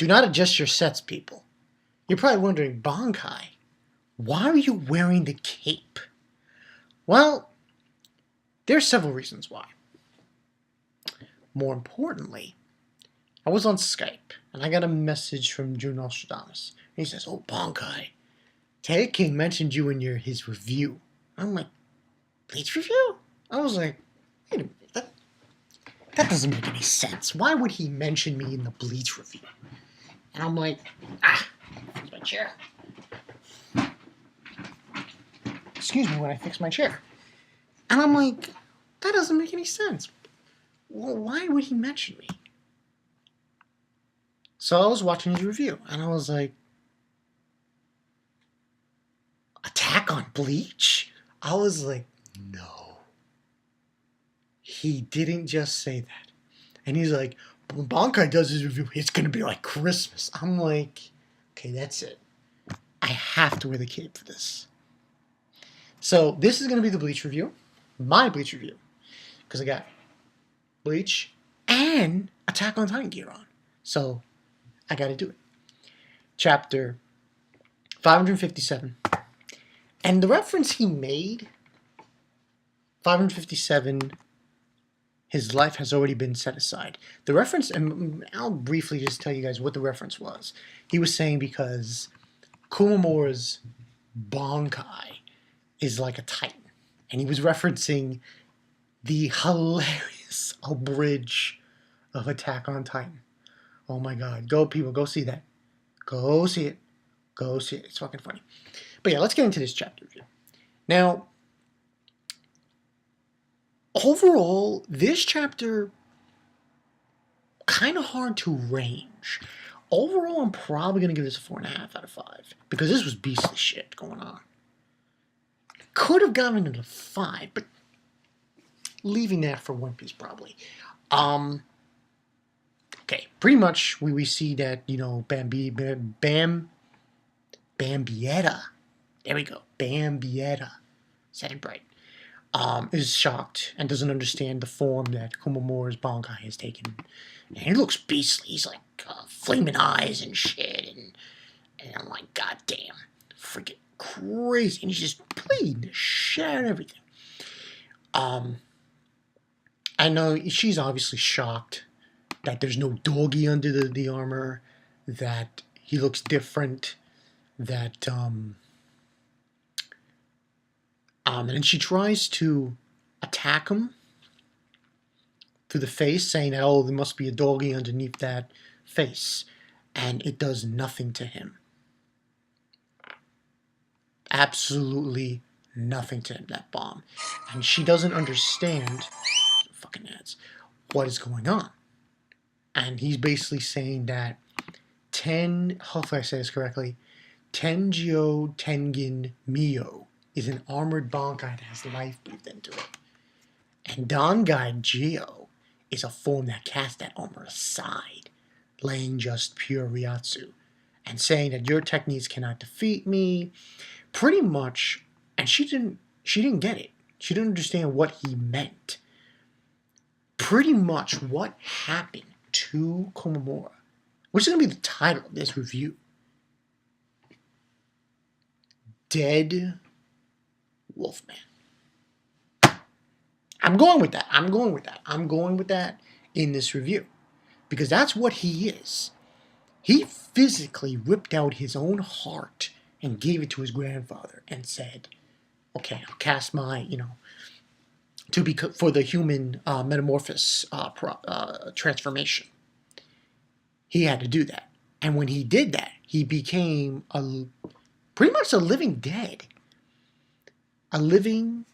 Do not adjust your sets, people. You're probably wondering, Bankai, why are you wearing the cape? Well, there's several reasons why. More importantly, I was on Skype, and I got a message from June Nostradamus. And he says, "Oh, Bankai, TEKKING mentioned you in his review." I'm like, Bleach review? I was like, wait a minute, that doesn't make any sense. Why would he mention me in the Bleach review? And I'm like, fix my chair. Excuse me when I fix my chair. And I'm like, that doesn't make any sense. Well, why would he mention me? So I was watching his review, and I was like, attack on Bleach? I was like, no. He didn't just say that. And he's like, when Bankai does his review, it's going to be like Christmas. I'm like, okay, that's it. I have to wear the cape for this. So this is going to be the Bleach review. My Bleach review. Because I got Bleach and Attack on Titan gear on. So I got to do it. Chapter 557. And the reference he made, 557, his life has already been set aside. The reference, and I'll briefly just tell you guys what the reference was. He was saying because Komamura's Bankai is like a Titan. And he was referencing the hilarious abridge of Attack on Titan. Oh my god. Go, people, go see that. Go see it. Go see it. It's fucking funny. But yeah, let's get into this chapter review. Now, overall, this chapter, kind of hard to range. Overall, I'm probably going to give this a 4.5 out of 5. Because this was beastly shit going on. Could have gotten it a 5, but leaving that for One Piece probably. Okay, pretty much we see that, you know, Bambietta. There we go. Bambietta. Said it right. Is shocked and doesn't understand the form that Komamura's Bankai has taken. And he looks beastly. He's like flaming eyes and shit. And I'm like, god damn. Freaking crazy. And he's just bleeding the shit out of everything. I know she's obviously shocked that there's no doggy under the armor, that he looks different, that and then she tries to attack him through the face, saying that, oh, there must be a doggy underneath that face, and it does nothing to him. Absolutely nothing to him, that bomb. And she doesn't understand, fucking ads, what is going on. And he's basically saying that hopefully I say this correctly, Tenjio Tengen Mio is an armored Bankai that has life breathed into it. And Dangai Geo is a form that casts that armor aside, laying just pure Ryatsu, and saying that your techniques cannot defeat me. Pretty much, and she didn't get it. She didn't understand what he meant. Pretty much what happened to Komamura, which is going to be the title of this review. Dead Wolfman. I'm going with that. I'm going with that in this review. Because that's what he is. He physically ripped out his own heart and gave it to his grandfather and said, okay, I'll cast my, for the human metamorphosis transformation. He had to do that. And when he did that, he became pretty much a living dead. A living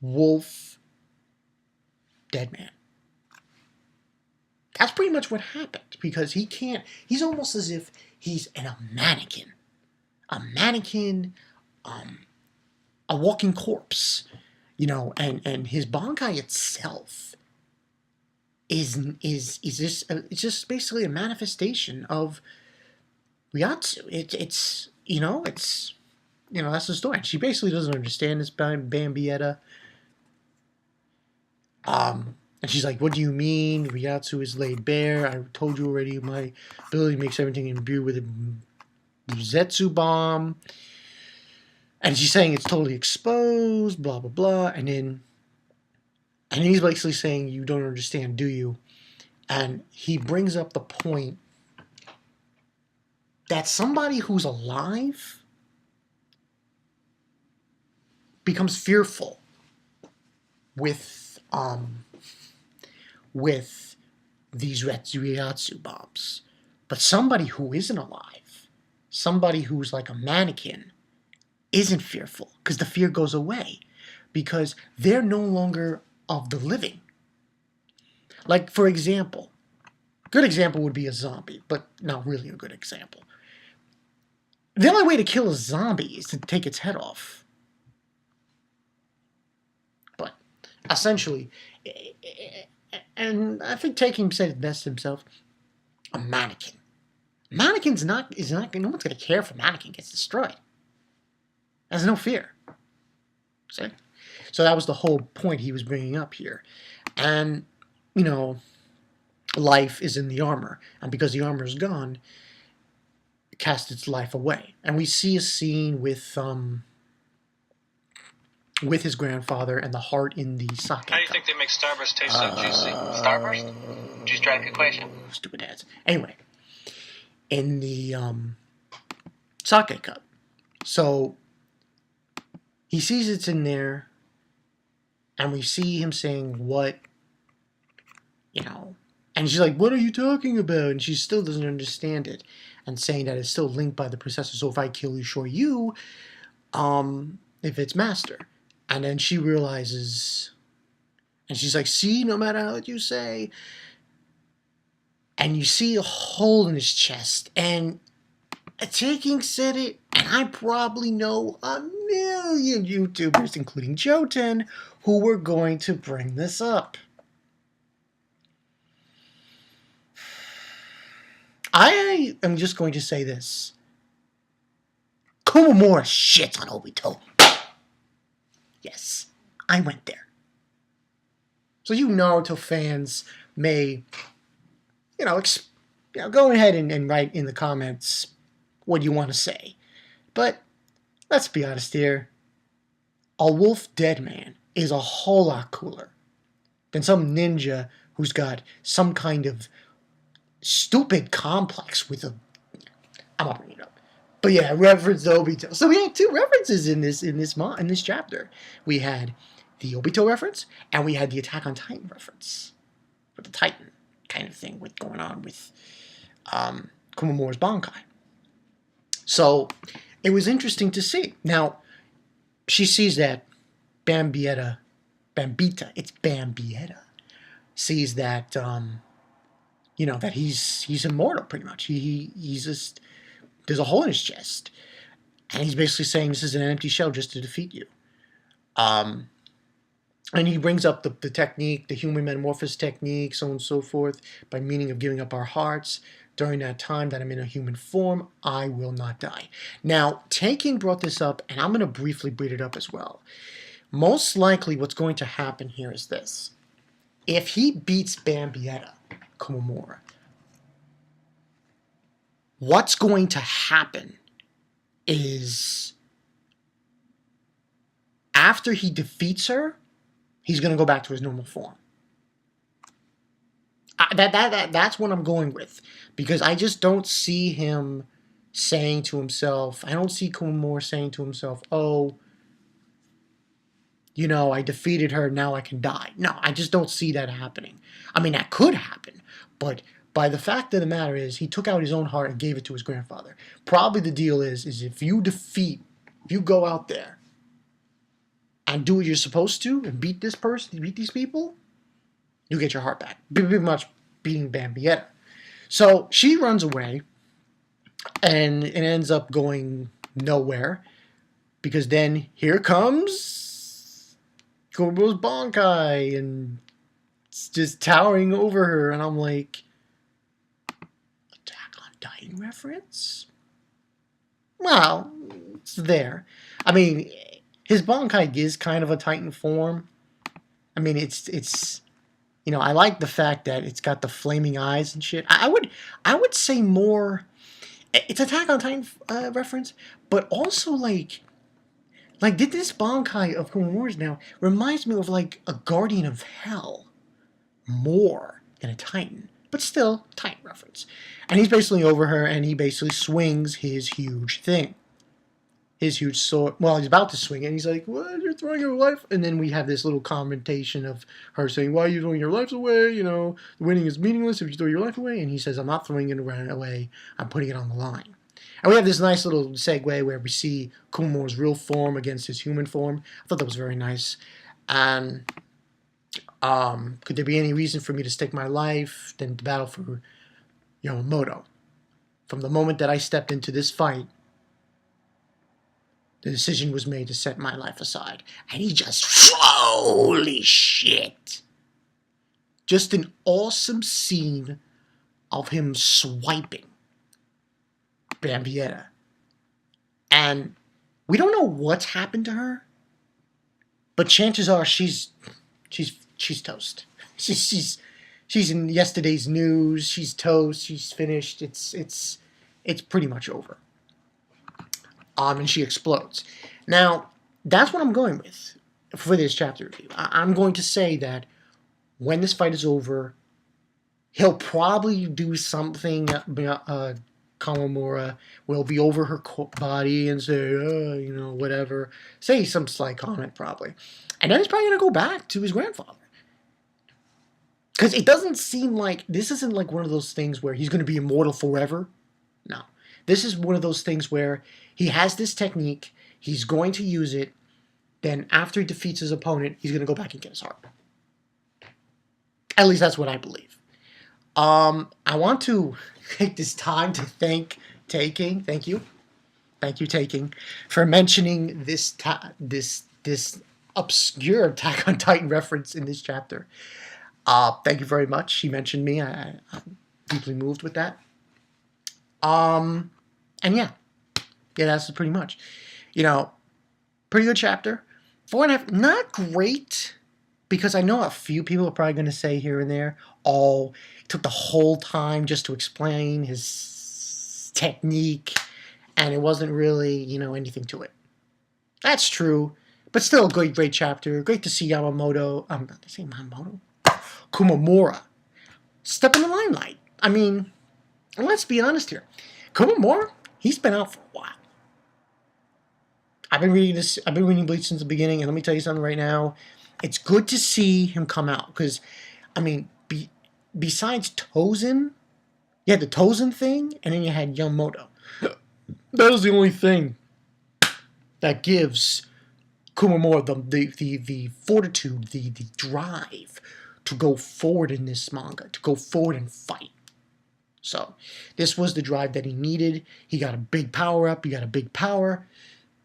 wolf dead man. That's pretty much what happened, because he's almost as if he's a mannequin. A mannequin, a walking corpse, and his Bankai itself is just, it's just basically a manifestation of Ryatsu. It's that's the story. She basically doesn't understand this Bambietta. And she's like, what do you mean? Ryatsu is laid bare. I told you already, my ability makes everything imbue with a Zetsu bomb. And she's saying it's totally exposed, blah, blah, blah. And then he's basically saying, you don't understand, do you? And he brings up the point that somebody who's alive becomes fearful with these Ryatsu bombs. But somebody who isn't alive, somebody who's like a mannequin, isn't fearful, because the fear goes away, because they're no longer of the living. Like, for example, good example would be a zombie, but not really a good example. The only way to kill a zombie is to take its head off. But essentially, and I think Tekking said it best himself, a mannequin. Mannequin's not, no one's going to care if a mannequin gets destroyed. There's no fear. See? So that was the whole point he was bringing up here. And, you know, life is in the armor. And because the armor is gone, it casts its life away. And we see a scene with his grandfather and the heart in the socket. How do you think they make Starburst taste so juicy? Starburst? Juice-drag equation. Stupid ads. Anyway, in the socket cup. So he sees it's in there, and we see him saying, what, you know, and she's like, what are you talking about? And she still doesn't understand it, and saying that it's still linked by the processor, so if I kill you, sure you, if it's master. And then she realizes, and she's like, see, no matter how you say, and you see a hole in his chest, and Tekking said it, and I probably know a million YouTubers, including Joten, who were going to bring this up. I am just going to say this. Komamura shits on Obito. Yes, I went there. So you Naruto fans may, go ahead and write in the comments what you want to say. But let's be honest here. A wolf dead man is a whole lot cooler than some ninja who's got some kind of stupid complex with a... I'm not bringing it up. But yeah, reference to Obito. So we had two references in this chapter. We had the Obito reference, and we had the Attack on Titan reference. With the Titan kind of thing going on with Komamura's Bankai. So it was interesting to see. Now, she sees that Bambita, it's Bambietta, sees that, that he's immortal, pretty much. He's just, there's a hole in his chest. And he's basically saying this is an empty shell just to defeat you. And he brings up the technique, the human metamorphosis technique, so on and so forth, by meaning of giving up our hearts. During that time that I'm in a human form, I will not die. Now, Tekking brought this up, and I'm going to briefly bring it up as well. Most likely what's going to happen here is this. If he beats Bambietta, Komamura, what's going to happen is after he defeats her, he's going to go back to his normal form. That's what I'm going with, because I just don't see him saying to himself, I don't see Komamura saying to himself, oh, I defeated her, now I can die. No, I just don't see that happening. I mean, that could happen, but by the fact of the matter is, he took out his own heart and gave it to his grandfather. Probably the deal is if you go out there and do what you're supposed to and beat this person, beat these people, you get your heart back. Pretty much beating Bambietta. So she runs away, and it ends up going nowhere, because then here comes Komamura's Bankai, and it's just towering over her, and I'm like, Attack on Titan reference? Well, it's there. I mean, his Bankai is kind of a Titan form. I mean, it's You know, I like the fact that it's got the flaming eyes and shit. I would say more. It's Attack on Titan reference, but also like did this Bankai of Komamura's now reminds me of like a Guardian of Hell more than a Titan, but still Titan reference. And he's basically over her, and he basically swings his huge thing. His huge sword. Well, he's about to swing it, and he's like, "What? You're throwing your life?" And then we have this little commentation of her saying, "Why are you throwing your lives away? You know, winning is meaningless if you throw your life away." And he says, "I'm not throwing it away. I'm putting it on the line." And we have this nice little segue where we see Kumamura's real form against his human form. I thought that was very nice. And could there be any reason for me to stake my life than to battle for Yamamoto? From the moment that I stepped into this fight, the decision was made to set my life aside. And he just, holy shit. Just an awesome scene of him swiping Bambietta. And we don't know what's happened to her, but chances are she's toast. She's in yesterday's news. She's toast. She's finished. It's pretty much over. And she explodes. Now, that's what I'm going with for this chapter review. I'm going to say that when this fight is over, he'll probably do something. Komamura will be over her body and say, whatever. Say some slight comment, probably. And then he's probably going to go back to his grandfather. Because it doesn't seem like, this isn't like one of those things where he's going to be immortal forever. No. This is one of those things where he has this technique, he's going to use it, then after he defeats his opponent, he's going to go back and get his heart. At least that's what I believe. I want to take this time to thank Tekking. Thank you, Tekking, for mentioning this obscure Attack on Titan reference in this chapter. Thank you very much. She mentioned me. I'm deeply moved with that. And yeah, that's pretty much. Pretty good chapter. 4.5, not great, because I know a few people are probably going to say here and there, oh, it took the whole time just to explain his technique, and it wasn't really, anything to it. That's true, but still a great chapter. Great to see Yamamoto, did I say Yamamoto? Komamura step in the limelight. I mean, let's be honest here. Komamura, he's been out for a while. I've been reading Bleach since the beginning, and let me tell you something right now. It's good to see him come out, because, I mean, besides Tozen, you had the Tozen thing, and then you had Yamamoto. That was the only thing that gives Komamura the fortitude, the drive to go forward in this manga, to go forward and fight. So, this was the drive that he needed. He got a big power up. He got a big power.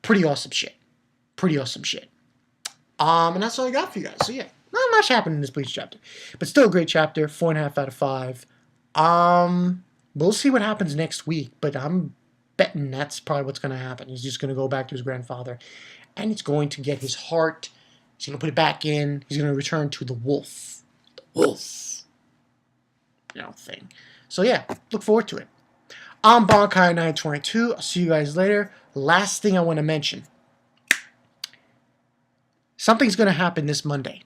Pretty awesome shit. And that's all I got for you guys. So yeah, not much happened in this Bleach chapter, but still a great chapter. 4.5 out of 5. We'll see what happens next week, but I'm betting that's probably what's going to happen. He's just going to go back to his grandfather, and he's going to get his heart. He's going to put it back in. He's going to return to the wolf. Thing. So yeah, look forward to it. I'm Bankai922. I'll see you guys later. Last thing I want to mention. Something's going to happen this Monday.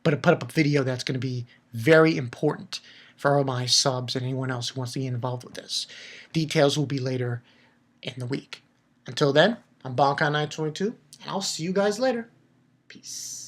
But I put up a video that's going to be very important for all my subs and anyone else who wants to get involved with this. Details will be later in the week. Until then, I'm Bankai922, and I'll see you guys later. Peace.